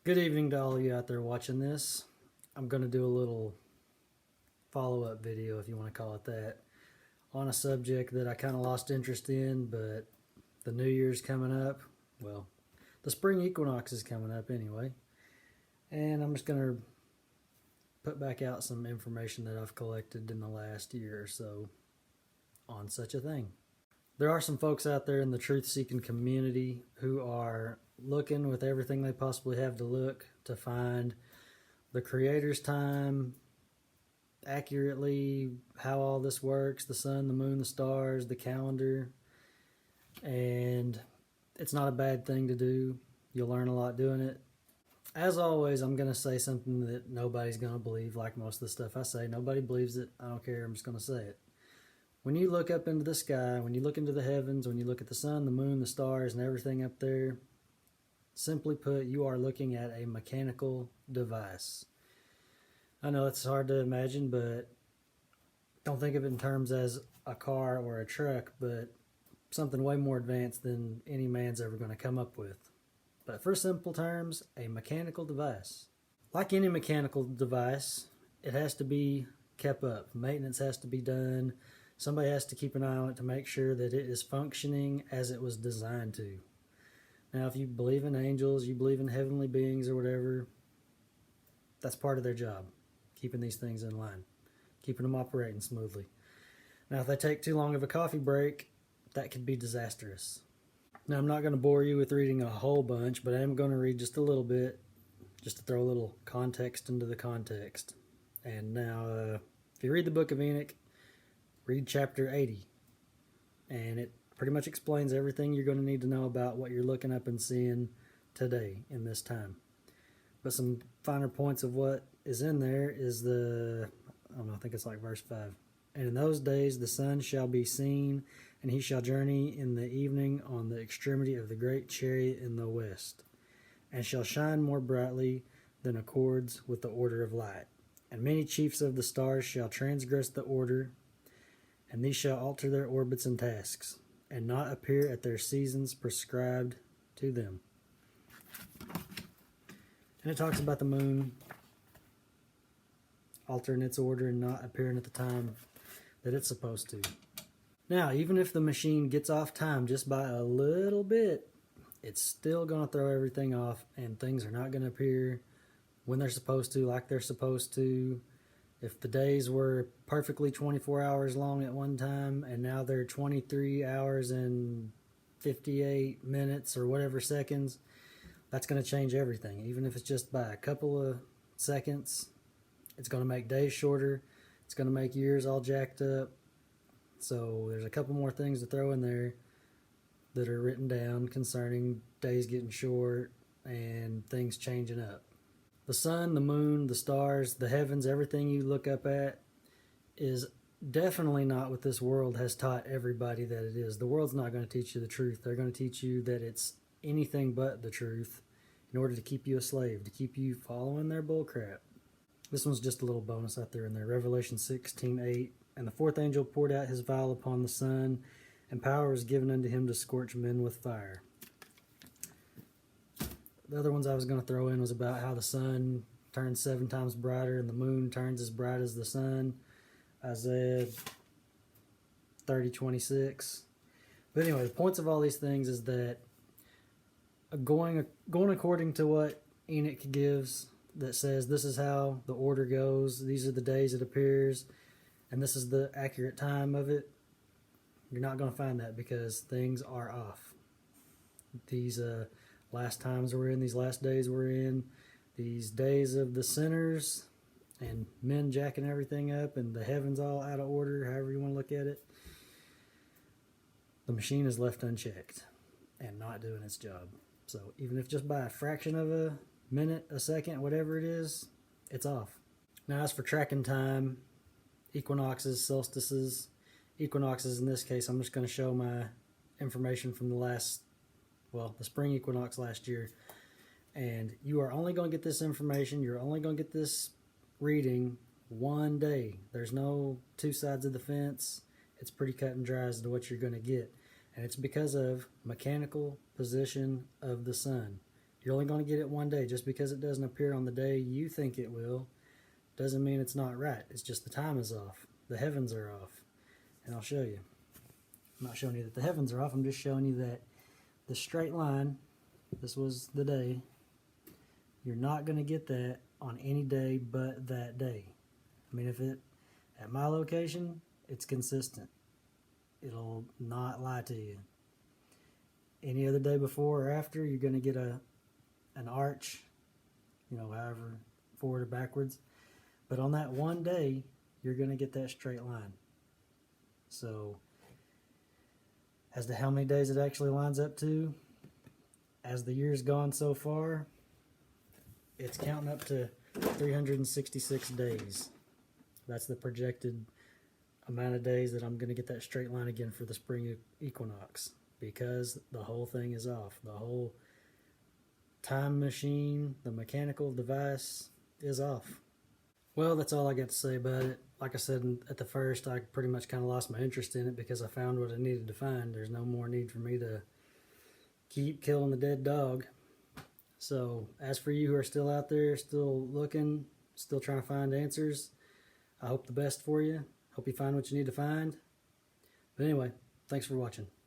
Good evening to all of you out there watching this. I'm going to do a little follow-up video, if you want to call it that, on a subject that I kind of lost interest in, but the New Year's coming up. Well, the spring equinox is coming up anyway. And I'm just going to put back out some information that I've collected in the last year or so on such a thing. There are some folks out there in the truth-seeking community who are looking with everything they possibly have to look to find the Creator's time, accurately how all this works, the sun, the moon, the stars, the calendar. And it's not a bad thing to do. You'll learn a lot doing it. As always, I'm going to say something that nobody's going to believe, like most of the stuff I say. Nobody believes it. I don't care. I'm just going to say it. When you look up into the sky, when you look into the heavens, when you look at the sun, the moon, the stars, and everything up there, simply put, you are looking at a mechanical device. I know it's hard to imagine, but don't think of it in terms as a car or a truck, but something way more advanced than any man's ever going to come up with. But for simple terms, a mechanical device. Like any mechanical device, it has to be kept up. Maintenance has to be done. Somebody has to keep an eye on it to make sure that it is functioning as it was designed to. Now, if you believe in angels, you believe in heavenly beings or whatever, that's part of their job, keeping these things in line, keeping them operating smoothly. Now, if they take too long of a coffee break, that could be disastrous. Now, I'm not going to bore you with reading a whole bunch, but I am going to read just a little bit, just to throw a little context into the context. And now, if you read the book of Enoch, read chapter 80, and it pretty much explains everything you're going to need to know about what you're looking up and seeing today in this time. But some finer points of what is in there is I think it's like verse 5. And in those days the sun shall be seen, and he shall journey in the evening on the extremity of the great chariot in the west, and shall shine more brightly than accords with the order of light. And many chiefs of the stars shall transgress the order, and these shall alter their orbits and tasks, and not appear at their seasons prescribed to them. And it talks about the moon altering its order and not appearing at the time that it's supposed to. Now, even if the machine gets off time just by a little bit, it's still going to throw everything off, and things are not going to appear when they're supposed to, like they're supposed to. If the days were perfectly 24 hours long at one time, and now they're 23 hours and 58 minutes or whatever seconds, that's going to change everything. Even if it's just by a couple of seconds, it's going to make days shorter. It's going to make years all jacked up. So there's a couple more things to throw in there that are written down concerning days getting short and things changing up. The sun, the moon, the stars, the heavens, everything you look up at is definitely not what this world has taught everybody that it is. The world's not going to teach you the truth. They're going to teach you that it's anything but the truth in order to keep you a slave, to keep you following their bullcrap. This one's just a little bonus out there in there. Revelation 16:8. And the fourth angel poured out his vial upon the sun, and power was given unto him to scorch men with fire. The other ones I was going to throw in was about how the sun turns 7 times brighter and the moon turns as bright as the sun. Isaiah 30:26. But anyway, the points of all these things is that going according to what Enoch gives, that says this is how the order goes, these are the days it appears, and this is the accurate time of it, you're not going to find that because things are off. These last times we're in, these last days we're in, these days of the sinners and men jacking everything up and the heavens all out of order, however you want to look at it, the machine is left unchecked and not doing its job. So even if just by a fraction of a minute, a second, whatever it is, it's off. Now as for tracking time, equinoxes, solstices, equinoxes in this case, I'm just going to show my information from the spring equinox last year. And you are only going to get this information, you're only going to get this reading one day. There's no two sides of the fence. It's pretty cut and dry as to what you're going to get. And it's because of mechanical position of the sun. You're only going to get it one day. Just because it doesn't appear on the day you think it will doesn't mean it's not right. It's just the time is off. The heavens are off. And I'll show you. I'm not showing you that the heavens are off. I'm just showing you that the straight line, this was the day, you're not going to get that on any day but that day. I mean, at my location, it's consistent. It'll not lie to you. Any other day before or after, you're going to get an arch, however, forward or backwards. But on that one day, you're going to get that straight line. So, as to how many days it actually lines up to, as the year's gone so far, it's counting up to 366 days. That's the projected amount of days that I'm going to get that straight line again for the spring equinox, because the whole thing is off. The whole time machine, the mechanical device is off. Well, that's all I got to say about it. Like I said at the first, I pretty much kind of lost my interest in it because I found what I needed to find. There's no more need for me to keep killing the dead dog. So, as for you who are still out there, still looking, still trying to find answers, I hope the best for you. Hope you find what you need to find. But anyway, thanks for watching.